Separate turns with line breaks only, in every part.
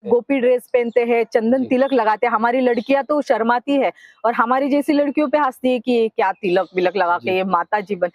गोपी dress पहनते हैं, चंदन तिलक लगाते हैं। हमारी लड़कियां तो शर्माती है और हमारी जैसी लड़कियों पे हंसती है कि ये क्या तिलक विलक लगा के ये माता जी बन।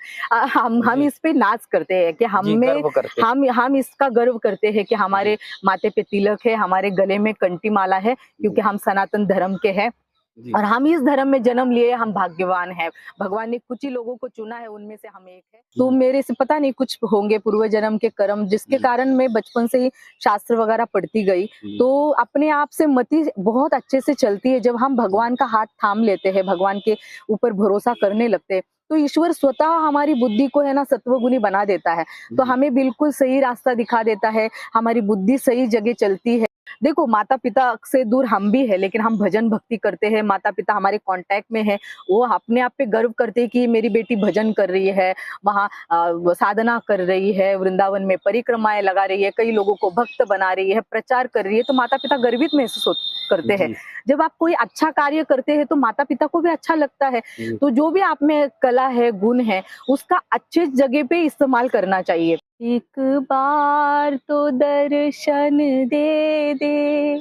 हम इस पे नाच करते हैं कि हम इसका गर्व करते हैं कि हमारे माथे पे तिलक है, हमारे गले में कंठी माला है, क्योंकि हम सनातन धर्म के हैं और हम इस धर्म में जन्म लिए, हम भाग्यवान हैं। भगवान ने कुछ ही लोगों को चुना है, उनमें से हम एक है। तो मेरे से पता नहीं कुछ होंगे पूर्व जन्म के कर्म, जिसके कारण मैं बचपन से ही शास्त्र वगैरह पढ़ती गई। तो अपने आप से मति बहुत अच्छे से चलती है। जब हम भगवान का हाथ थाम लेते हैं, भगवान के ऊपर भरोसा करने लगते हैं, तो ईश्वर स्वतः हमारी बुद्धि को है ना सत्वगुणी बना देता है। तो हमें बिल्कुल सही रास्ता दिखा देता है, हमारी बुद्धि सही जगह चलती है। देखो, माता पिता से दूर हम भी है, लेकिन हम भजन भक्ति करते हैं, माता पिता हमारे कांटेक्ट में है, वो अपने आप पे गर्व करते हैं कि मेरी बेटी भजन कर रही है, वहाँ साधना कर रही है, वृंदावन में परिक्रमाएं लगा रही है, कई लोगों को भक्त बना रही है, प्रचार कर रही है। तो माता पिता गर्वित महसूस करते हैं। जब आप कोई अच्छा कार्य करते हैं तो माता पिता को भी अच्छा लगता है। तो जो भी आप में कला है, गुण है, उसका अच्छे जगह पे इस्तेमाल करना चाहिए। एक बार तो दर्शन दे दे,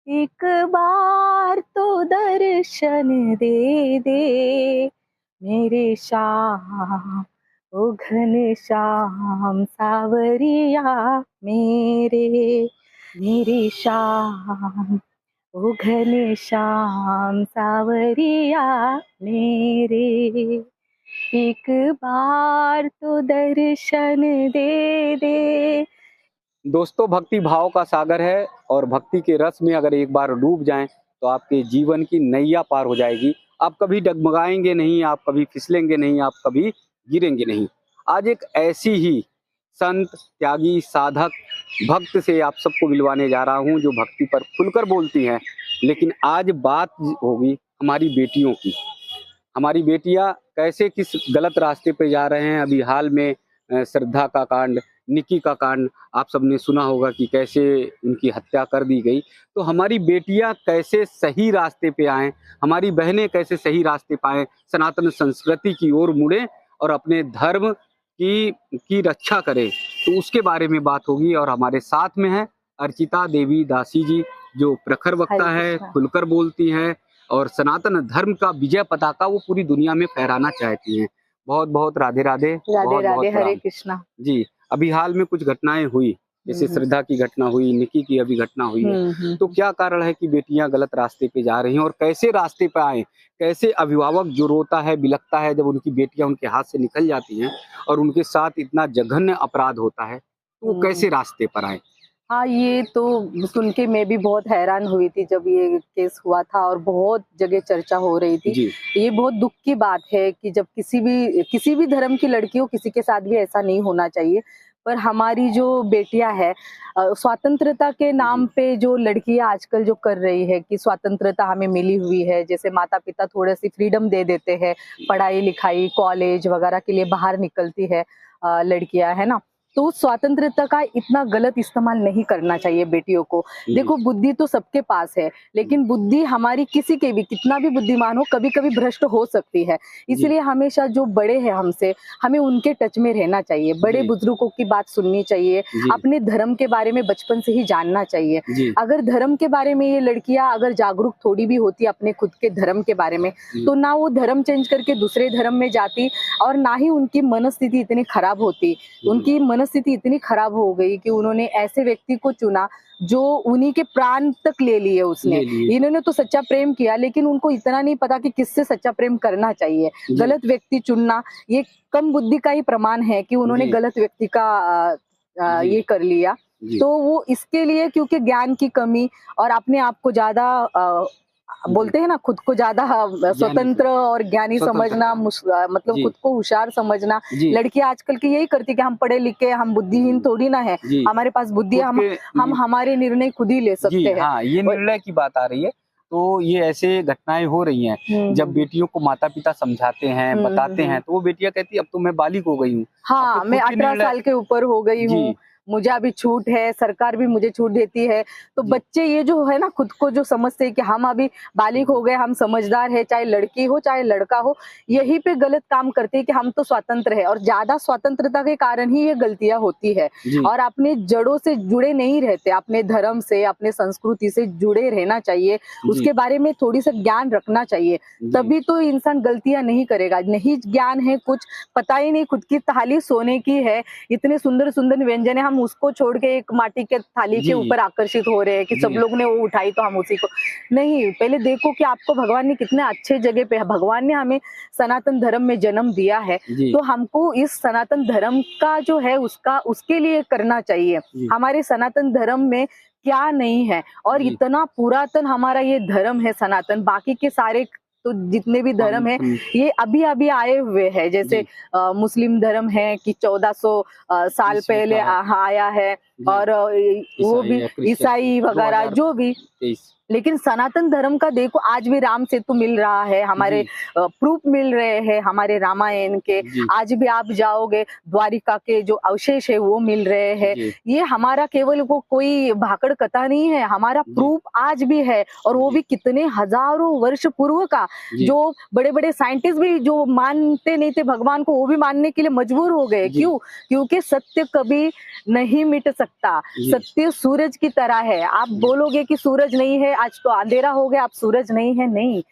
एक बार तो दर्शन दे दे, मेरे श्याम ओ घन श्याम सावरिया मेरे, मेरे श्याम ओ घन श्याम सावरिया मेरे, एक बार तो दर्शन दे दे।
दोस्तों, भक्ति भाव का सागर है और भक्ति के रस में अगर एक बार डूब जाएं तो आपके जीवन की नैया पार हो जाएगी। आप कभी डगमगाएंगे नहीं, आप कभी फिसलेंगे नहीं, आप कभी गिरेंगे नहीं। आज एक ऐसी ही संत, त्यागी, साधक, भक्त से आप सबको मिलवाने जा रहा हूं जो भक्ति पर खुलकर बोलती हैं। लेकिन आज बात होगी हमारी बेटियों की। हमारी बेटियां कैसे किस गलत रास्ते पे जा रहे हैं। अभी हाल में श्रद्धा का कांड, निकी का कांड आप सबने सुना होगा कि कैसे उनकी हत्या कर दी गई। तो हमारी बेटियां कैसे सही रास्ते पे आएं, हमारी बहनें कैसे सही रास्ते पाएं, सनातन संस्कृति की ओर मुड़े और अपने धर्म की रक्षा करें, तो उसके बारे में बात होगी। और हमारे साथ में है अर्चिता देवी दासी जी, जो प्रखर वक्ता है, खुलकर बोलती है और सनातन धर्म का विजय पताका वो पूरी दुनिया में फहराना चाहती हैं। बहुत बहुत राधे राधे।
राधे राधे, हरे कृष्णा
जी। अभी हाल में कुछ घटनाएं हुई, जैसे श्रद्धा की घटना हुई, निकी की अभी घटना हुई है। तो क्या कारण है कि बेटियां गलत रास्ते पे जा रही हैं और कैसे रास्ते पे आए, कैसे अभिभावक जो रोता है, बिलखता है जब उनकी बेटियां उनके हाथ से निकल जाती हैं और उनके साथ इतना जघन्य अपराध होता है, तो वो कैसे रास्ते पर आए?
हाँ, ये तो सुन के मैं भी बहुत हैरान हुई थी जब ये केस हुआ था और बहुत जगह चर्चा हो रही थी। ये बहुत दुख की बात है कि जब किसी भी धर्म की लड़की हो, किसी के साथ भी ऐसा नहीं होना चाहिए। पर हमारी जो बेटियां है, स्वतंत्रता के नाम पे जो लड़कियां आजकल जो कर रही है कि स्वतंत्रता हमें मिली हुई है, जैसे माता पिता थोड़ी सी फ्रीडम दे देते हैं, पढ़ाई लिखाई कॉलेज वगैरह के लिए बाहर निकलती है लड़कियां, है ना। तो स्वतंत्रता का इतना गलत इस्तेमाल नहीं करना चाहिए बेटियों को। देखो, बुद्धि तो सबके पास है, लेकिन बुद्धि हमारी किसी के भी, कितना भी बुद्धिमान हो, कभी कभी भ्रष्ट हो सकती है। इसलिए हमेशा जो बड़े हैं हमसे, हमें उनके टच में रहना चाहिए, बड़े बुजुर्गों की बात सुननी चाहिए, अपने धर्म के बारे में बचपन से ही जानना चाहिए। अगर धर्म के बारे में ये लड़कियां अगर जागरूक थोड़ी भी होती अपने खुद के धर्म के बारे में, तो ना वो धर्म चेंज करके दूसरे धर्म में जाती और ना ही उनकी मनस्थिति इतनी खराब होती। उनकी मनस्थिति इतनी खराब हो गई कि उन्होंने ऐसे व्यक्ति को चुना जो उन्हीं के प्राण तक ले लिए उसने। इन्होंने तो सच्चा प्रेम किया, लेकिन उनको इतना नहीं पता कि किससे सच्चा प्रेम करना चाहिए। गलत व्यक्ति चुनना ये कम बुद्धि का ही प्रमाण है कि उन्होंने गलत व्यक्ति का ये कर लिया। तो वो इसके लिए, क्योंकि ज्ञान की कमी और अपने आप को ज्यादा बोलते हैं ना, खुद को ज्यादा स्वतंत्र और ज्ञानी समझना, मतलब खुद को होशियार समझना। लड़कियां आजकल की यही करती कि हम पढ़े लिखे, हम बुद्धिहीन थोड़ी ना है, हमारे पास बुद्धि, हम हमारे निर्णय खुद ही ले सकते हैं।
हाँ, ये निर्णय की बात आ रही है। तो ये ऐसे घटनाएं हो रही हैं जब बेटियों को माता पिता समझाते हैं, बताते हैं, तो वो बेटियां कहती अब तो मैं बालिग हो गई हूँ।
हाँ, मैं 18 साल के ऊपर हो गई हूँ, मुझे अभी छूट है, सरकार भी मुझे छूट देती है। तो
जी।
बच्चे ये जो है ना खुद को जो समझते हैं कि हम अभी बालिग हो गए, हम समझदार है, चाहे लड़की हो चाहे लड़का हो, यही पे गलत काम करते हैं कि हम तो स्वतंत्र है, और ज्यादा स्वतंत्रता के कारण ही ये गलतियां होती है।
जी।
और अपने जड़ों से जुड़े नहीं रहते, अपने धर्म से, अपने संस्कृति से जुड़े रहना चाहिए,
जी।
उसके बारे में थोड़ी सा ज्ञान रखना चाहिए,
जी।
तभी तो इंसान गलतियां नहीं करेगा। नहीं ज्ञान है, कुछ पता ही नहीं, खुद की थाली सोने की है, इतने सुंदर सुंदर व्यंजन है, हम उसको छोड़ के एक माटी के थाली के
जी।
ऊपर आकर्षित हो रहे हैं कि सब
जी।
लोग ने वो उठाई तो हम उसी को। नहीं, पहले देखो कि आपको भगवान ने कितने अच्छे जगह पे, भगवान ने हमें सनातन धर्म में जन्म दिया है,
जी।
तो हमको इस सनातन धर्म का जो है उसका उसके लिए करना चाहिए।
जी।
हमारे सनातन धर्म में क्या नहीं है, और
जी।
इतना पुरातन हमारा ये धर्म है सनातन। बाकी के सारे तो जितने भी धर्म है ये अभी अभी आए हुए हैं, जैसे
जी।
मुस्लिम धर्म है कि 1400 साल
ईस्वी
पहले
का।
आया है,
जी।
और वो
ईसाई
भी
या क्रिश्चियन
ईसाई वगैरह जो भी।
2023।
लेकिन सनातन धर्म का देखो आज भी राम सेतु मिल रहा है, हमारे
जी।
प्रूफ मिल रहे हैं हमारे रामायण के।
जी।
आज भी आप जाओगे द्वारिका के जो अवशेष है वो मिल रहे हैं।
जी।
ये हमारा केवल वो कोई भाकड़ कथा नहीं है, हमारा
जी।
प्रूफ आज भी है, और वो
जी।
भी कितने हजारों वर्ष पूर्व का।
जी।
जो बड़े बड़े साइंटिस्ट भी जो मानते नहीं थे भगवान को, वो भी मानने के लिए मजबूर हो गए।
जी।
क्यों? क्योंकि सत्य कभी नहीं मिट सकता।
जी।
सत्य सूरज की तरह है। आप बोलोगे कि सूरज नहीं है, आज तो अंधेरा हो गया, आप सूरज नहीं है, नहीं,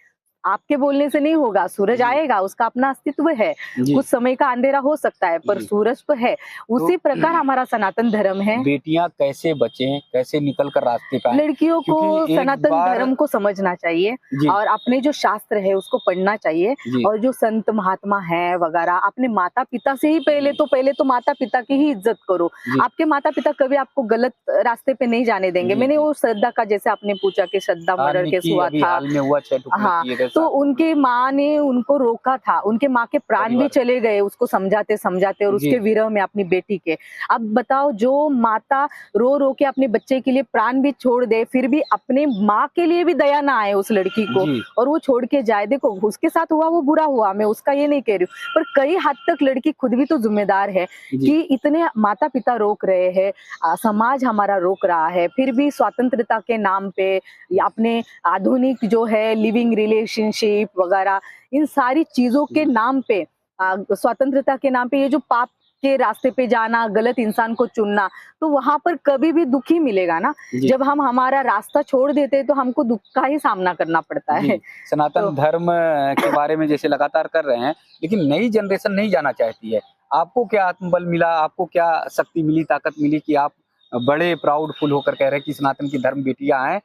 आपके बोलने से नहीं होगा। सूरज
जी।
आएगा, उसका अपना अस्तित्व है।
जी।
कुछ समय का अंधेरा हो सकता है, पर
जी।
सूरज तो है। उसी प्रकार हमारा सनातन धर्म है।
बेटियां कैसे बचें, कैसे निकल कर रास्ते पे आएं?
लड़कियों को
क्योंकि एक
सनातन
बार
धर्म को समझना चाहिए,
जी।
और अपने जो शास्त्र है उसको पढ़ना चाहिए,
जी।
और जो संत महात्मा है वगैरह, अपने माता पिता से ही पहले तो माता पिता की ही इज्जत करो।
जी।
आपके माता पिता कभी आपको गलत रास्ते पे नहीं जाने देंगे।
जी।
मैंने
जी।
वो श्रद्धा का, जैसे आपने पूछा कि श्रद्धा मर्डर केस
निकी
हुआ
अभी
था,
हाल में हुआ 6 टुकड़े
हाँ,
किए गए
तो
साथ।
उनके माँ ने उनको रोका था, उनके माँ के प्राण भी
परिवार।
चले गए उसको समझाते समझाते, और
जी।
उसके विरह में अपनी बेटी के। अब बताओ, जो माता रो रो के अपने बच्चे के लिए प्राण भी छोड़ दे, फिर भी अपने माँ के लिए भी दया ना आए उस लड़की को,
जी।
और वो छोड़ के जाए। देखो उसके साथ हुआ वो बुरा हुआ, मैं उसका ये नहीं कह रही हूँ, पर कई हद तक लड़की खुद भी तो जिम्मेदार है
जी।
कि इतने माता पिता रोक रहे हैं, समाज हमारा रोक रहा है, फिर भी स्वतंत्रता के नाम पे या अपने आधुनिक जो है लिविंग रिलेशनशिप वगैरह, इन सारी चीजों के नाम पे, स्वतंत्रता के नाम पे ये जो पाप के रास्ते पे जाना, गलत इंसान को चुनना, तो वहां पर कभी भी दुख ही मिलेगा ना।
जी।
जब हम हमारा रास्ता छोड़ देते हैं तो हमको दुख का ही सामना करना पड़ता है।
जी। सनातन
तो
धर्म के बारे में जैसे लगातार कर रहे हैं, लेकिन नई जनरेशन नहीं जाना चाहती है। आपको क्या आत्मबल मिला, आपको क्या शक्ति मिली, ताकत मिली कि आप बड़े प्राउडफुल होकर कह रहे हैं कि सनातन की धर्म बेटियां आए,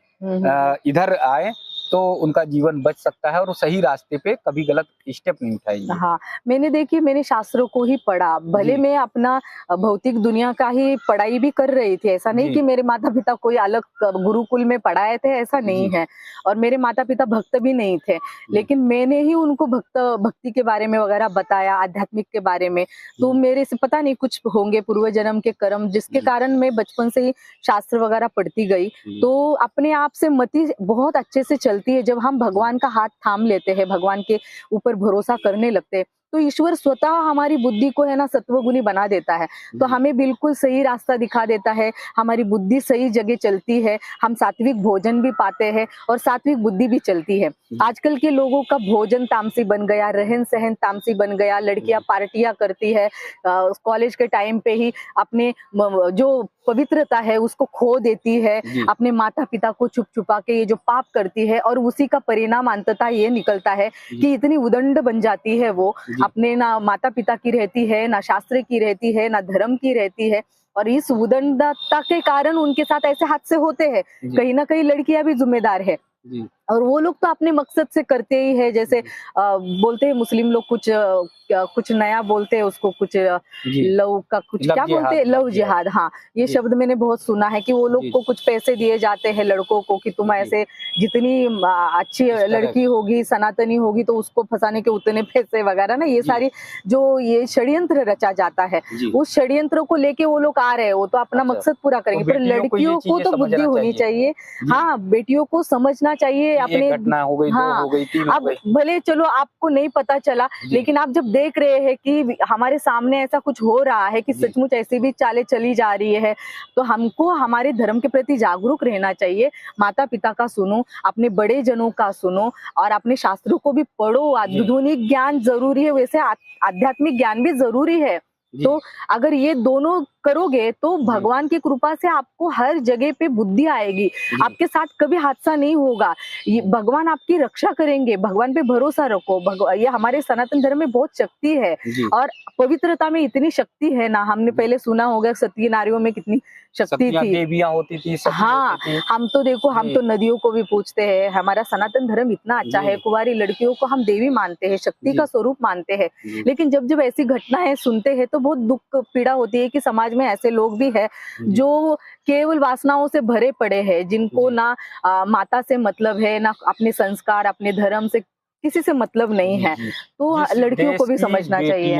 इधर आए तो उनका जीवन बच सकता है और वो सही रास्ते पे कभी गलत स्टेप नहीं उठाएंगे?
हाँ, मैंने शास्त्रों को ही पढ़ा, भले
जी।
मैं अपना भौतिक दुनिया का ही पढ़ाई भी कर रही थी। ऐसा नहीं
जी।
कि मेरे माता पिता कोई अलग गुरुकुल में पढ़ाए थे, ऐसा नहीं
जी।
है, और मेरे माता पिता भक्त भी नहीं थे, लेकिन मैंने ही उनको भक्ति के बारे में वगैरह बताया, आध्यात्मिक के बारे में। तो मेरे से पता नहीं कुछ होंगे पूर्व जन्म के कर्म, जिसके कारण मैं बचपन से ही शास्त्र वगैरह पढ़ती गई। तो अपने आप से मति बहुत अच्छे से चलती है। जब हम भगवान का हाथ थाम लेते हैं, भगवान के ऊपर भरोसा करने लगते हैं, तो ईश्वर स्वतः हमारी बुद्धि को है ना सत्वगुणी बना देता है। तो हमें बिल्कुल सही रास्ता दिखा देता है, हमारी बुद्धि सही जगह चलती है, हम सात्विक भोजन भी पाते हैं और सात्विक बुद्धि भी चलती है। आजकल के लोगों का भोजन तामसी बन गया, रहन सहन तामसी बन गया, लड़कियां पार्टियां करती है, कॉलेज के टाइम पे ही अपने जो पवित्रता है उसको खो देती है, अपने माता पिता को छुप छुपा के ये जो पाप करती है, और उसी का परिणाम अंततः ये निकलता है कि इतनी उदंड बन जाती है वो, अपने ना माता पिता की रहती है, ना शास्त्र की रहती है, ना धर्म की रहती है, और इस उदंडता के कारण उनके साथ ऐसे हादसे होते हैं। कहीं ना कहीं लड़कियां भी जिम्मेदार है, और वो लोग तो अपने मकसद से करते ही है। जैसे बोलते हैं मुस्लिम लोग कुछ नया बोलते हैं उसको, कुछ लव का कुछ क्या बोलते हैं, लव जिहाद। हाँ, ये शब्द मैंने बहुत सुना है कि वो लोग को कुछ पैसे दिए जाते हैं लड़कों को कि तुम ऐसे जितनी अच्छी लड़की होगी, सनातनी होगी, तो उसको फंसाने के उतने पैसे वगैरह ना, ये सारी जो ये षड्यंत्र रचा जाता है, उस षड्यंत्र को लेके वो लोग आ रहे हैं। वो तो अपना मकसद पूरा करेंगे, पर लड़कियों को तो बुद्धि होनी चाहिए। हाँ, बेटियों को समझना चाहिए से अपने
घटना हो गई, 2
हाँ,
हो गई, 3 हो
अब
गई।
भले चलो आपको नहीं पता चला, लेकिन आप जब देख रहे हैं कि हमारे सामने ऐसा कुछ हो रहा है कि सचमुच ऐसी भी चालें चली जा रही है, तो हमको हमारे धर्म के प्रति जागरूक रहना चाहिए। माता पिता का सुनो, अपने बड़े जनों का सुनो और अपने शास्त्रों को भी पढ़ो। आधुनिक ज्ञान जरूरी है, वैसे आध्यात्मिक ज्ञान भी जरूरी है। तो अगर ये दोनों करोगे तो भगवान की कृपा से आपको हर जगह पे बुद्धि आएगी, आपके साथ कभी हादसा नहीं होगा, ये भगवान आपकी रक्षा करेंगे। भगवान पे भरोसा रखो। ये हमारे सनातन धर्म में बहुत शक्ति है और पवित्रता में इतनी शक्ति है ना। हमने पहले सुना होगा सती नारियों में कितनी शक्ति थी,
देवियां होती थी, सती
हाँ
होती थी।
हम तो देखो, हम तो नदियों को भी पूछते हैं। हमारा सनातन धर्म इतना अच्छा है, कुंवारी लड़कियों को हम देवी मानते हैं, शक्ति का स्वरूप मानते हैं। लेकिन जब जब ऐसी घटनाएं सुनते हैं तो बहुत दुख पीड़ा होती है कि समाज में ऐसे लोग भी है जो केवल वासनाओं से भरे पड़े हैं, जिनको ना माता से मतलब है, ना अपने संस्कार, अपने धर्म से किसी से मतलब नहीं है। तो लड़कियों को भी समझना चाहिए।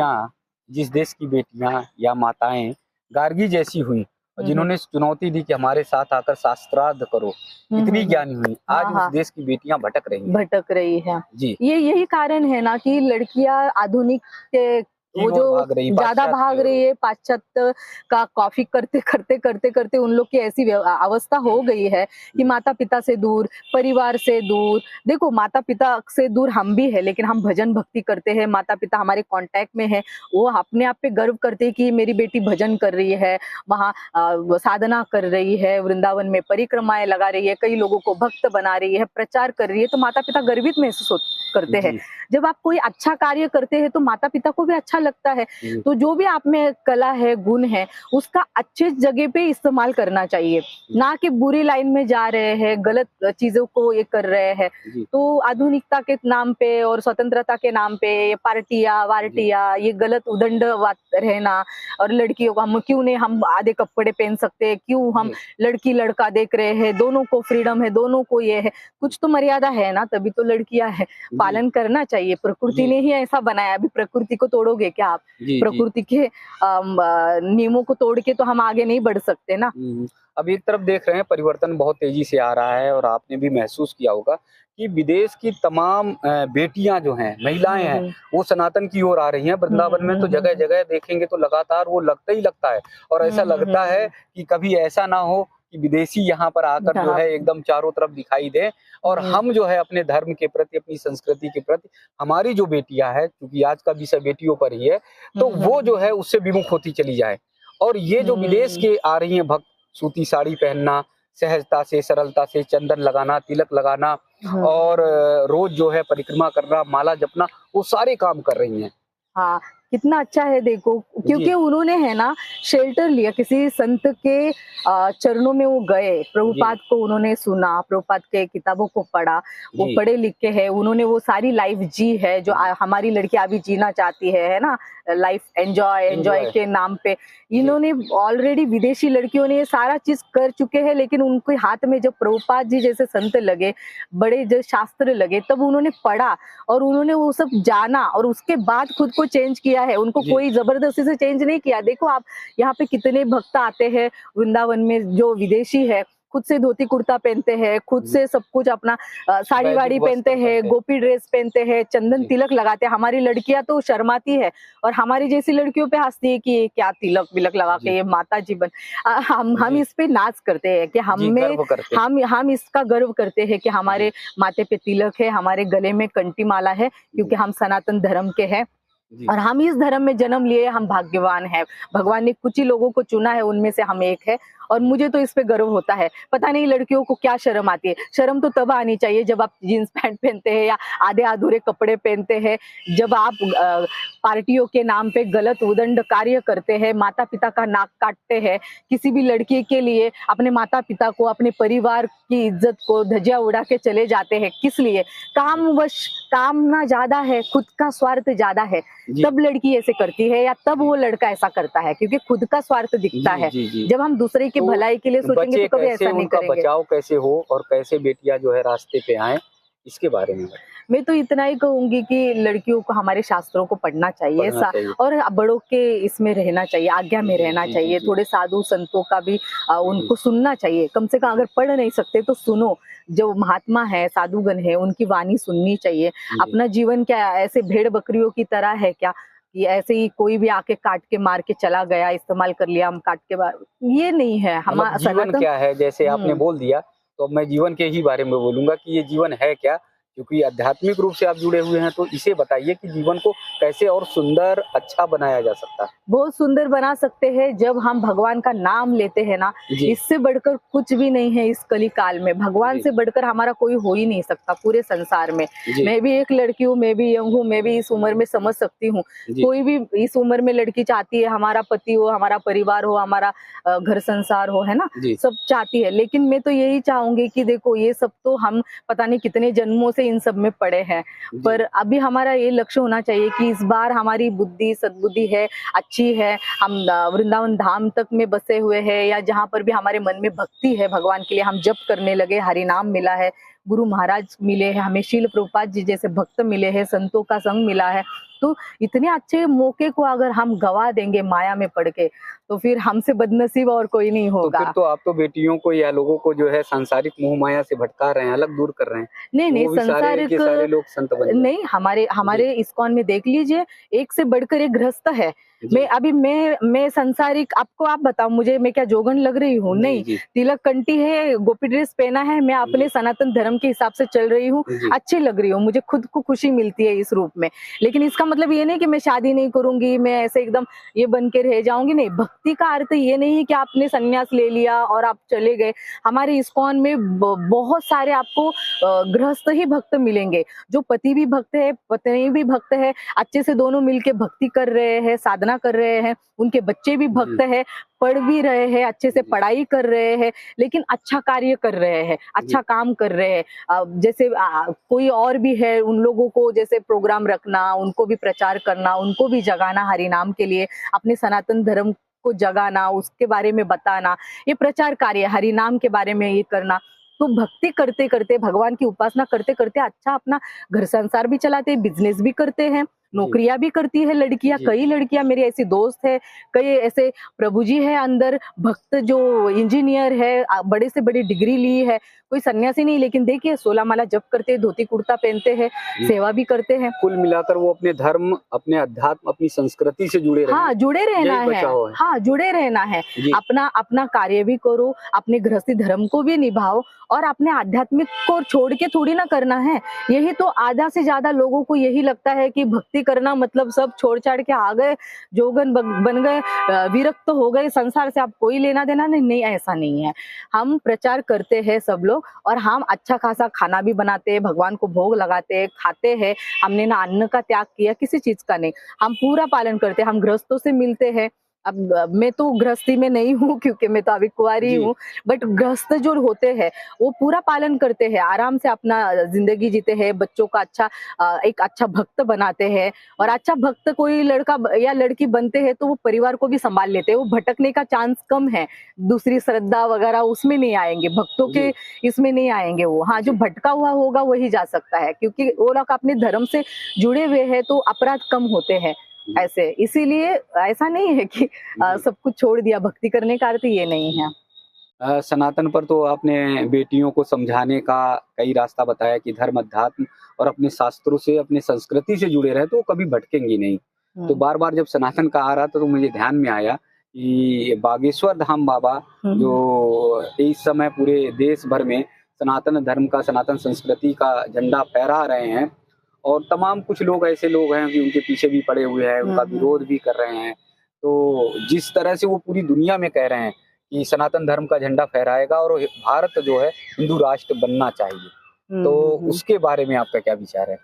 जिस देश की बेटियां या माताएं गार्गी जैसी हुई, जिन्होंने चुनौती दी कि हमारे साथ आकर शास्त्रार्थ करो, इतनी ज्ञानी हुई, आज उस देश की बेटियां भटक रही हैं
जी। ये यही कारण है ना कि लड़कियां आधुनिक के वो जो ज्यादा भाग रही है, पाश्चात्य का कॉपी करते करते करते करते उन लोग की ऐसी अवस्था हो गई है कि माता पिता से दूर, परिवार से दूर। देखो, माता पिता से दूर हम भी है, लेकिन हम भजन भक्ति करते हैं, माता पिता हमारे कांटेक्ट में है, वो अपने आप पे गर्व करते हैं कि मेरी बेटी भजन कर रही है, वहाँ साधना कर रही है, वृंदावन में परिक्रमाएं लगा रही है, कई लोगों को भक्त बना रही है, प्रचार कर रही है, तो माता पिता गर्वित महसूस करते हैं। जब आप कोई अच्छा कार्य करते हैं तो माता पिता को भी अच्छा लगता है। तो जो भी आप में कला है, गुण है, उसका अच्छे जगह पे इस्तेमाल करना चाहिए, ना कि बुरी लाइन में जा रहे हैं, गलत चीजों को ये कर रहे हैं। तो आधुनिकता के नाम पे और स्वतंत्रता के नाम पे ये पार्टियां वार्टियां, ये गलत उदंड रहना, और लड़कियों को हम क्यों नहीं, हम आधे कपड़े पहन सकते हैं, क्यों हम लड़की लड़का देख रहे हैं, दोनों को फ्रीडम है, दोनों को ये है, कुछ तो मर्यादा है ना, तभी तो लड़कियां है, पालन करना चाहिए। प्रकृति ने ही ऐसा बनाया, अभी प्रकृति को तोड़ोगे क्या आप? प्रकृति के नियमों को तोड़ के तो हम आगे नहीं बढ़ सकते ना।
अब एक तरफ देख रहे हैं परिवर्तन बहुत तेजी से आ रहा है, और आपने भी महसूस किया होगा कि विदेश की तमाम बेटियां जो हैं, महिलाएं हैं, वो सनातन की ओर आ रही हैं। वृंदावन में तो जगह जगह देखेंगे तो लगातार वो लगता ही लगता है, और ऐसा लगता है कि कभी ऐसा ना हो कि विदेशी यहाँ पर आकर जो है एकदम चारों तरफ दिखाई दे, और हम जो है अपने धर्म के प्रति, अपनी संस्कृति के प्रति, हमारी जो बेटियां है, क्योंकि आज का विषय बेटियों पर ही है, तो वो जो है उससे विमुख होती चली जाए। और ये जो विदेश के आ रही हैं भक्त, सूती साड़ी पहनना, सहजता से, सरलता से चंदन लगाना, तिलक लगाना, और रोज जो है परिक्रमा करना, माला जपना, वो सारे काम कर रही हैं।
हाँ, कितना अच्छा है देखो, क्योंकि उन्होंने है ना शेल्टर लिया, किसी संत के चरणों में वो गए, प्रभुपाद को उन्होंने सुना, प्रभुपाद के किताबों को पढ़ा, वो पढ़े लिखे हैं, उन्होंने वो सारी लाइफ जी है जो हमारी लड़की अभी जीना चाहती है ना, लाइफ एंजॉय के नाम पे। इन्होंने ऑलरेडी विदेशी लड़कियों ने ये सारा चीज कर चुके हैं, लेकिन उनके हाथ में जब प्रभुपाद जी जैसे संत लगे, बड़े जो शास्त्र लगे, तब उन्होंने पढ़ा और उन्होंने वो सब जाना, और उसके बाद खुद को चेंज किया है। उनको कोई जबरदस्ती से चेंज नहीं किया। देखो आप यहाँ पे कितने भक्त आते हैं वृंदावन में, जो विदेशी है, खुद से धोती कुर्ता पहनते हैं, खुद से सब कुछ अपना साड़ी वाड़ी पहनते हैं, गोपी ड्रेस पहनते हैं, चंदन तिलक लगाते हैं। हमारी लड़कियां तो शर्माती है और हमारी जैसी लड़कियों पे हंसती है कि क्या तिलक विलक लगा के ये माता जी बन। हम इस पे नाच करते हैं कि हम इसका गर्व करते हैं कि हमारे माथे पे तिलक है, हमारे गले में कंठी माला है, क्योंकि हम सनातन धर्म के हैं और हम इस धर्म में जन्म लिए, हम भाग्यवान हैं। भगवान ने कुछ ही लोगों को चुना है, उनमें से हम एक है, और मुझे तो इस पे गर्व होता है। पता नहीं लड़कियों को क्या शर्म आती है। शर्म तो तब आनी चाहिए जब आप जीन्स पैंट पहनते हैं या आधे अधूरे कपड़े पहनते हैं, जब आप पार्टियों के नाम पे गलत उदंड कार्य करते हैं, माता पिता का नाक काटते हैं। किसी भी लड़की के लिए अपने माता पिता को, अपने परिवार की इज्जत को धज्जियां उड़ा के चले जाते हैं। किस लिए? कामवश, कामना ज्यादा है, खुद का स्वार्थ ज्यादा है, तब लड़की ऐसे करती है, या तब वो लड़का ऐसा करता है, क्योंकि खुद का स्वार्थ दिखता है। जब हम दूसरे की भलाई के लिए सोचेंगे तो कभी ऐसा नहीं करेंगे।
बचाव कैसे हो और कैसे बेटियां जो है रास्ते पे आए, इसके बारे में
मैं तो इतना ही कहूंगी कि लड़कियों को हमारे शास्त्रों को पढ़ना चाहिए,
पढ़ना चाहिए।
और बड़ों के इसमें रहना चाहिए, आज्ञा में
जी,
रहना
जी,
चाहिए।
जी,
थोड़े साधु संतों का भी उनको सुनना चाहिए, कम से कम अगर पढ़ नहीं सकते तो सुनो। जो महात्मा है, साधुगण है, उनकी वाणी सुननी चाहिए।
जी,
अपना जीवन क्या ऐसे भेड़ बकरियों की तरह है क्या, कि ऐसे ही कोई भी आके काट के मार के चला गया, इस्तेमाल कर लिया, हम काट के ये नहीं है
मतलब
हमारा
जीवन
सनातन।
क्या है, जैसे आपने
हम्म।
बोल दिया, तो अब मैं जीवन के ही बारे में बोलूंगा कि ये जीवन है क्या, क्योंकि आध्यात्मिक रूप से आप जुड़े हुए हैं, तो इसे बताइए कि जीवन को कैसे और सुंदर अच्छा बनाया जा सकता है।
बहुत सुंदर बना सकते हैं जब हम भगवान का नाम लेते हैं ना।
जी,
इससे बढ़कर कुछ भी नहीं है इस कली काल में, भगवान
जी,
से बढ़कर हमारा कोई हो ही नहीं सकता पूरे संसार में।
जी,
मैं भी एक लड़की हूँ, मैं भी यंग हूँ, मैं भी इस उम्र में समझ सकती हूँ।
जी,
कोई भी इस उम्र में लड़की चाहती है हमारा पति हो, हमारा परिवार हो, हमारा घर संसार हो, है ना,
जी,
सब चाहती है। लेकिन मैं तो यही चाहूंगी कि देखो ये सब तो हम पता नहीं कितने जन्मों से इन सब में पड़े हैं,
जी,
पर अभी हमारा ये लक्ष्य होना चाहिए कि इस बार हमारी बुद्धि सद्बुद्धि है, अच्छी है, हम वृंदावन धाम तक में बसे हुए हैं, या जहाँ पर भी हमारे मन में भक्ति है भगवान के लिए, हम जप करने लगे, हरि नाम मिला है, गुरु महाराज मिले हैं हमें, शील प्रभुपाद जी जैसे भक्त मिले हैं, संतों का संग मिला है। तो इतने अच्छे मौके को अगर हम गवा देंगे माया में पड़ के, तो फिर हमसे बदनसीब और कोई नहीं
तो फिर
होगा।
तो आप तो बेटियों को या लोगों को जो है सांसारिक मोह माया से भटका रहे हैं, अलग दूर कर रहे हैं,
नहीं
तो
नहीं,
वो भी सारे के
संसारिक
सारे लोग संत बन जाए।
नहीं, हमारे हमारे इस्कॉन में देख लीजिए, एक से बढ़कर एक गृहस्थ है।
जी,
मैं अभी मैं संसारिक, आपको आप बताओ मुझे, मैं क्या जोगन लग रही हूँ?
जी,
नहीं।
जी,
तिलक कंठी है, गोपी ड्रेस पहना है, मैं अपने
जी,
सनातन धर्म के हिसाब से चल रही हूँ,
जी,
अच्छी लग रही हूँ, मुझे खुद को खुशी मिलती है इस रूप में। लेकिन इसका मतलब ये नहीं कि मैं शादी नहीं करूंगी, मैं ऐसे एकदम ये बन के रह जाऊंगी, नहीं। भक्ति का अर्थ ये नहीं है कि आपने संन्यास ले लिया और आप चले गए। हमारे इस्कॉन में बहुत सारे आपको गृहस्थ ही भक्त मिलेंगे, जो पति भी भक्त है, पत्नी भी भक्त है, अच्छे से दोनों मिलके भक्ति कर रहे हैं, साधना कर रहे हैं, उनके बच्चे भी भक्त
जी,
है, पढ़ भी रहे हैं, अच्छे से
जी,
पढ़ाई कर रहे हैं, लेकिन अच्छा कार्य कर रहे हैं,
जी,
अच्छा काम कर रहे हैं। जैसे कोई और भी है, उन लोगों को जैसे प्रोग्राम रखना, उनको भी प्रचार करना, उनको भी जगाना हरि नाम के लिए, अपने सनातन धर्म को जगाना, उसके बारे में बताना, ये प्रचार कार्य, हरि नाम के बारे में ये करना। तो भक्ति करते करते, भगवान की उपासना करते करते अच्छा अपना घर संसार भी चलाते हैं, बिजनेस भी करते हैं,
जी,
नौकरियां भी करती है लड़कियां।
जी,
कई लड़कियां मेरी ऐसी दोस्त है, कई ऐसे प्रभु जी है अंदर भक्त जो इंजीनियर है, बड़े से बड़ी डिग्री ली है, कोई सन्यासी नहीं, लेकिन देखिए 16 माला जप करते हैं, धोती कुर्ता पहनते हैं,
जी।
सेवा भी करते हैं।
कुल मिलाकर वो अपने धर्म, अपने अध्यात्म, अपनी संस्कृति से जुड़े रहे,
हाँ, जुड़े रहना
यही
है।
बचाव है।
हाँ, जुड़े रहना है।
जी,
अपना अपना कार्य भी करो, अपने गृहस्थी धर्म को भी निभाओ, और अपने आध्यात्मिक को छोड़ के थोड़ी ना करना है। यही तो आधा से ज्यादा लोगों को यही लगता है कि भक्ति करना मतलब सब छोड़-छाड़ के आ गए, जोगन बन गए, विरक्त हो गए, संसार से अब कोई लेना-देना नहीं, नहीं, ऐसा नहीं है। हम प्रचार करते हैं सब लोग, और हम अच्छा खासा खाना भी बनाते हैं, भगवान को भोग लगाते हैं, खाते हैं। हमने ना अन्न का त्याग किया, किसी चीज का नहीं। हम पूरा पालन करते हैं, हम गृहस्थों से मिलते हैं। अब मैं तो गृहस्थी में नहीं हूँ क्योंकि मैं तो अभी कुंवारी
जी,
हूँ, बट गृहस्थ जो होते हैं वो पूरा पालन करते हैं, आराम से अपना जिंदगी जीते हैं, बच्चों का अच्छा एक अच्छा भक्त बनाते हैं। और अच्छा भक्त कोई लड़का या लड़की बनते हैं तो वो परिवार को भी संभाल लेते हैं, वो भटकने का चांस कम है, दूसरी श्रद्धा वगैरह उसमें नहीं आएंगे, भक्तों के
जी,
इसमें नहीं आएंगे वो। हाँ, जो
जी,
भटका हुआ होगा वही जा सकता है, क्योंकि वो लोग अपने धर्म से जुड़े हुए हैं, तो अपराध कम होते हैं
जी,
ऐसे। इसीलिए ऐसा नहीं है कि
जी।
सब कुछ छोड़ दिया, भक्ति करने का अर्थ ये नहीं है।
सनातन पर तो आपने बेटियों को समझाने का कई रास्ता बताया कि धर्म, अध्यात्म और अपने शास्त्रों से, अपने संस्कृति से जुड़े रहे तो वो कभी भटकेंगी नहीं। तो
हम्म।
बार-बार जब सनातन का आ रहा था तो मुझे ध्यान में आया कि बागेश्वर धाम बाबा
हम्म।
जो इस समय पूरे देश भर में सनातन धर्म का, सनातन संस्कृति का झंडा फहरा रहे हैं, और तमाम कुछ लोग ऐसे लोग हैं कि उनके पीछे भी पड़े हुए हैं, उनका विरोध भी कर रहे हैं। तो जिस तरह से वो पूरी दुनिया में कह रहे हैं कि सनातन धर्म का झंडा फहराएगा और भारत जो है हिंदू राष्ट्र बनना चाहिए, तो
हम्म।
उसके बारे में आपका क्या विचार है?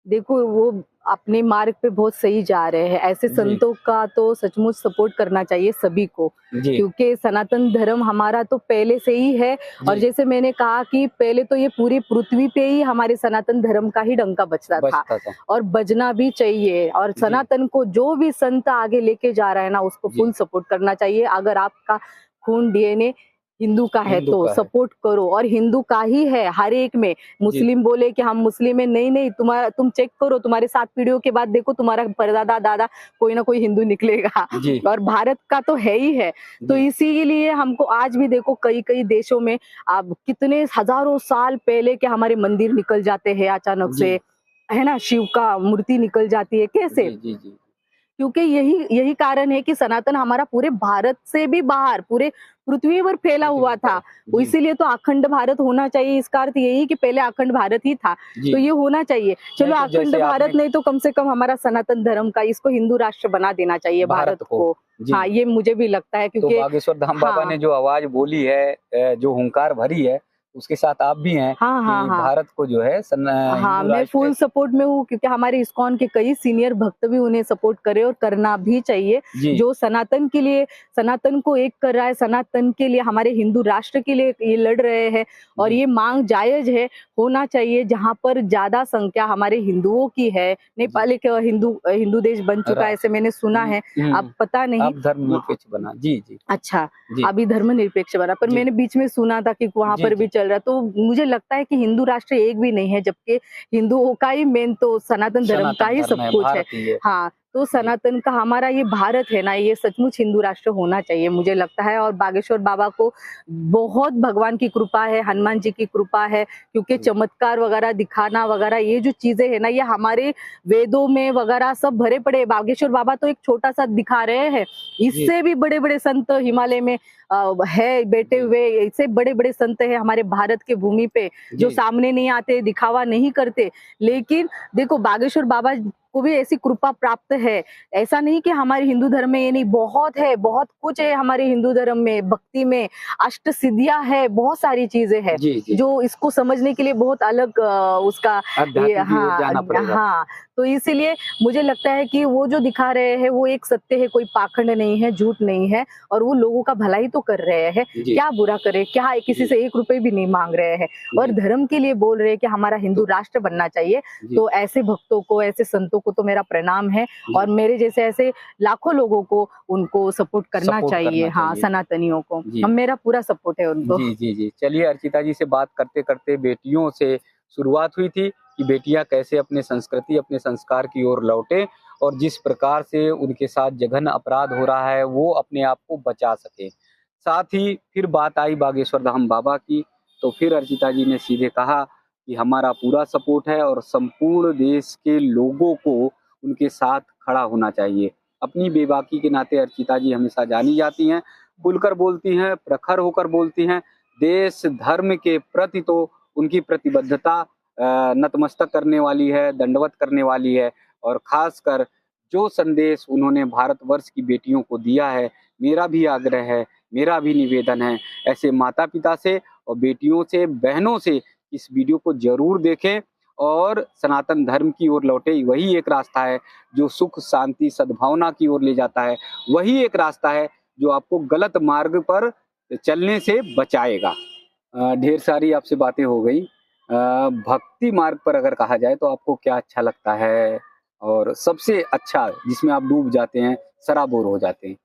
देखो वो अपने मार्ग पे बहुत सही जा रहे हैं, ऐसे
जी,
संतों का तो सचमुच सपोर्ट करना चाहिए सभी को,
जी,
क्योंकि सनातन धर्म हमारा तो पहले से ही है। और
जी,
जैसे मैंने कहा कि पहले तो ये पूरी पृथ्वी पे ही हमारे सनातन धर्म का ही डंका बजता था,
बचता था।
और बजना भी चाहिए। और
जी,
सनातन को जो भी संत आगे लेके जा रहा है ना, उसको
जी,
फुल सपोर्ट करना चाहिए। अगर आपका खून डीएनए हिंदू का है
हिंदू
तो
का है।
सपोर्ट करो, और हिंदू का ही है हर एक में। मुस्लिम बोले कि हम मुस्लिम है, नहीं नहीं, तुम चेक करो, तुम्हारे 7 पीढ़ियों के बाद देखो, तुम्हारा परदादा दादा कोई ना कोई हिंदू निकलेगा।
जी
और भारत का तो है ही है। तो
जी
इसीलिए हमको आज भी देखो कई कई देशों में अब कितने हजारों साल पहले के हमारे मंदिर निकल जाते हैं अचानक
जी
से, है ना, शिव का मूर्ति निकल जाती है, कैसे?
जी जी जी
क्योंकि यही यही कारण है कि सनातन हमारा पूरे भारत से भी बाहर पूरे पृथ्वी पर फैला हुआ था। वो
जी
इसीलिए तो अखंड भारत होना चाहिए, इसका अर्थ यही कि पहले अखंड भारत ही था।
जी
तो ये होना चाहिए। चलो
नहीं, तो
अखंड
जैसे
भारत
आपने
नहीं तो कम से कम हमारा सनातन धर्म का इसको हिंदू राष्ट्र बना देना चाहिए
भारत
भारत
को
को।
जी
हाँ, ये मुझे भी लगता है
तो
क्योंकि
बागेश्वर धाम बाबा
हाँ,
ने जो आवाज बोली है, जो हुंकार भरी है, उसके साथ आप भी हैं
हाँ, हाँ,
कि
हाँ।
भारत को जो है
हाँ,
हिंदू
मैं
राष्ट्र।
फुल सपोर्ट में हूँ क्योंकि हमारे इस्कॉन के कई सीनियर भक्त भी उन्हें सपोर्ट करे और करना भी चाहिए।
जी
जो सनातन के लिए, सनातन को एक कर रहा है, सनातन के लिए, हमारे हिंदू राष्ट्र के लिए ये लड़ रहे हैं, और
जी
ये मांग जायज है, होना चाहिए। जहाँ पर ज्यादा संख्या हमारे हिंदुओं की है,
जी
नेपाल एक हिंदू देश बन चुका है, ऐसे मैंने सुना है, अब पता नहीं।
आप धर्मनिरपेक्ष बना जी जी
अच्छा,
जी
अभी धर्मनिरपेक्ष बना, पर
जी
मैंने बीच में सुना था कि वहाँ
जी
पर भी
जी
चल रहा है। तो मुझे लगता है कि हिंदू राष्ट्र एक भी नहीं है, जबकि हिंदुओं का ही मेन तो सनातन धर्म का
सनातन
ही
धर्म
सब
है,
कुछ है।
भारतीय।
हाँ, तो
जी
सनातन का हमारा ये भारत है ना, ये सचमुच हिंदू राष्ट्र होना चाहिए मुझे लगता है। और बागेश्वर बाबा को बहुत भगवान की कृपा है, हनुमान जी की कृपा है, क्योंकि
जी
चमत्कार वगैरह दिखाना वगैरह ये जो चीजें है ना, ये हमारे वेदों में वगैरह सब भरे पड़े हैं। बागेश्वर बाबा तो एक छोटा सा दिखा रहे हैं,
जी
इससे भी बड़े बड़े संत हिमालय में है बैठे
जी
हुए, इससे बड़े बड़े संत है हमारे भारत के भूमि पे, जो
जी
सामने नहीं आते, दिखावा नहीं करते। लेकिन देखो बागेश्वर बाबा को भी ऐसी कृपा प्राप्त है। ऐसा नहीं कि हमारे हिंदू धर्म में ये नहीं, बहुत है, बहुत कुछ है हमारे हिंदू धर्म में, भक्ति में अष्ट सिद्धियां है, बहुत सारी चीजें हैं
जी जी
जो इसको समझने के लिए बहुत अलग उसका ये,
आध्यात्म की ओर
हाँ
जाना पड़ेगा।
हाँ। तो इसीलिए मुझे लगता है कि वो जो दिखा रहे हैं वो एक सत्य है, कोई पाखंड नहीं है, झूठ नहीं है, और वो लोगों का भलाई तो कर रहे हैं।
जी
क्या बुरा करे, क्या किसी
जी
से 1 रुपए भी नहीं मांग रहे हैं, और
जी
धर्म के लिए बोल रहे हैं कि हमारा हिंदू
तो
राष्ट्र बनना चाहिए।
जी
तो ऐसे भक्तों को, ऐसे संतों को तो मेरा प्रणाम है, और
जी
मेरे जैसे ऐसे लाखों लोगों को उनको सपोर्ट करना
सपोर्ट
चाहिए।
करना
हाँ,
चाहिए।
सनातनियों को
जी
हम, मेरा पूरा सपोर्ट है उनको।
जी जी जी चलिए, अर्चिता जी से बात करते करते बेटियों से शुरुआत हुई थी कि बेटियां कैसे अपने संस्कृति, अपने संस्कार की ओर लौटे, और जिस प्रकार से उनके साथ जघन्य अपराध हो रहा है वो अपने आप को बचा सके। साथ ही फिर बात आई बागेश्वर धाम बाबा की, तो फिर अर्चिता जी ने सीधे कहा कि हमारा पूरा सपोर्ट है और संपूर्ण देश के लोगों को उनके साथ खड़ा होना चाहिए। अपनी बेबाकी के नाते अर्चिता जी हमेशा जानी जाती हैं, खुलकर बोलती हैं, प्रखर होकर बोलती हैं। देश धर्म के प्रति तो उनकी प्रतिबद्धता नतमस्तक करने वाली है, दंडवत करने वाली है, और खासकर जो संदेश उन्होंने भारतवर्ष की बेटियों को दिया है, मेरा भी आग्रह है, मेरा भी निवेदन है, ऐसे माता पिता से और बेटियों से, बहनों से इस वीडियो को जरूर देखें और सनातन धर्म की ओर लौटे। वही एक रास्ता है जो सुख, शांति, सद्भावना की ओर ले जाता है। वही एक रास्ता है जो आपको गलत मार्ग पर चलने से बचाएगा। ढेर सारी आपसे बातें हो गई। भक्ति मार्ग पर अगर कहा जाए तो आपको क्या अच्छा लगता है, और सबसे अच्छा जिसमें आप डूब जाते हैं, सराबोर हो जाते हैं?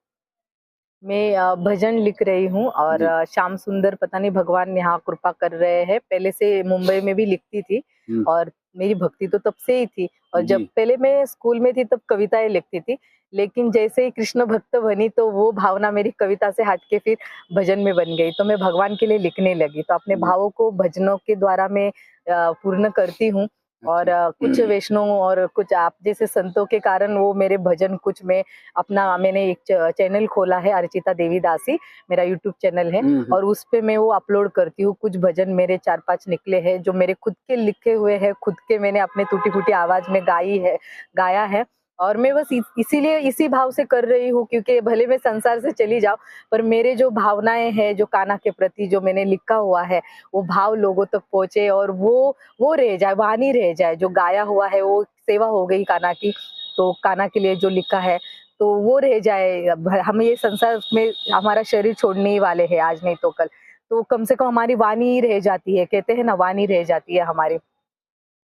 मैं भजन लिख रही हूँ, और
जी
श्याम सुंदर पता नहीं भगवान यहाँ कृपा कर रहे हैं। पहले से मुंबई में भी लिखती थी,
हम्म,
और मेरी भक्ति तो तब से ही थी। और जब
जी
पहले मैं स्कूल में थी तब कविताएं लिखती थी, लेकिन जैसे ही कृष्ण भक्त बनी तो वो भावना मेरी कविता से हट के फिर भजन में बन गई। तो मैं भगवान के लिए लिखने लगी, तो अपने
जी
भावों को भजनों के द्वारा मैं पूर्ण करती हूँ। और
अच्छा
कुछ वैष्णव और कुछ आप जैसे संतों के कारण वो मेरे भजन कुछ में अपना, मैंने एक चैनल खोला है, अर्चिता देवी दासी मेरा यूट्यूब चैनल है,
हम्म,
और उस पे मैं वो अपलोड करती हूँ। कुछ भजन मेरे 4-5 निकले हैं जो मेरे खुद के लिखे हुए हैं, खुद के मैंने अपने टूटी फूटी आवाज में गाया है। और मैं बस इसीलिए इसी भाव से कर रही हूँ, क्योंकि भले मैं संसार से चली जाऊं, पर मेरे जो भावनाएं हैं, जो कान्हा के प्रति जो मैंने लिखा हुआ है, वो भाव लोगों तक पहुंचे, और वो रह जाए, वाणी रह जाए। जो गाया हुआ है वो सेवा हो गई कान्हा की, तो कान्हा के लिए जो लिखा है तो वो रह जाए। हम ये संसार में हमारा शरीर छोड़ने ही वाले हैं, आज नहीं तो कल, तो कम से कम हमारी वाणी रह जाती है, कहते हैं ना, वाणी रह जाती है हमारी।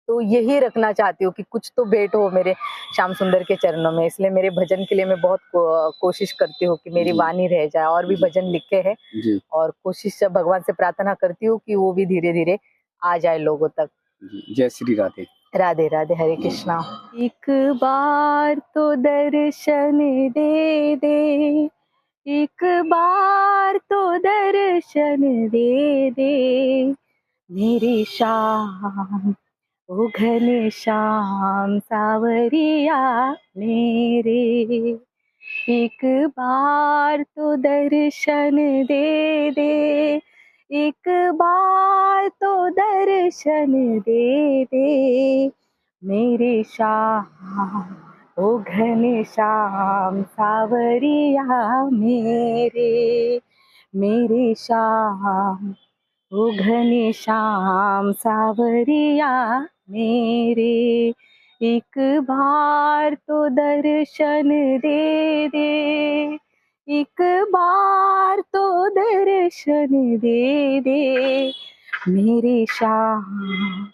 तो यही रखना चाहती हूँ कि कुछ तो भेंट हो मेरे श्याम सुंदर के चरणों में। इसलिए मेरे भजन के लिए मैं बहुत कोशिश करती हूँ कि मेरी
जी।
वाणी रह जाए। और भी
जी।
भजन लिखे हैं
जी
और कोशिश भगवान से प्रार्थना करती हूँ कि वो भी धीरे धीरे आ जाए लोगों तक।
जी। जय श्री राधे।
राधे राधे, हरे कृष्णा। एक बार तो दर्शन दे दे, एक बार तो दर्शन दे दे, मेरी शाम ओ घने श्याम सावरिया मेरे। एक बार तो दर्शन दे दे, एक बार तो दर्शन दे दे, मेरे श्याम ओ घने श्याम सावरिया मेरे। मेरे श्याम ओ घने श्याम सावरिया मेरे। एक बार तो दर्शन दे दे, एक बार तो दर्शन दे दे, मेरे श्याम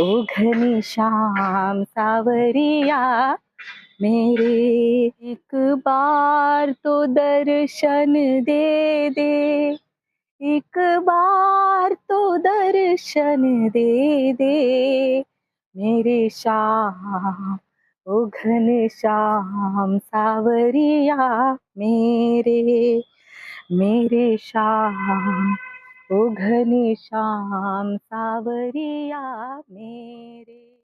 ओ घने श्याम सावरिया मेरे। एक बार तो दर्शन दे दे, एक बार तो दर्शन दे दे, मेरे श्याम ओ घने श्याम सावरिया मेरे। मेरे श्याम ओ घने श्याम सावरिया मेरे।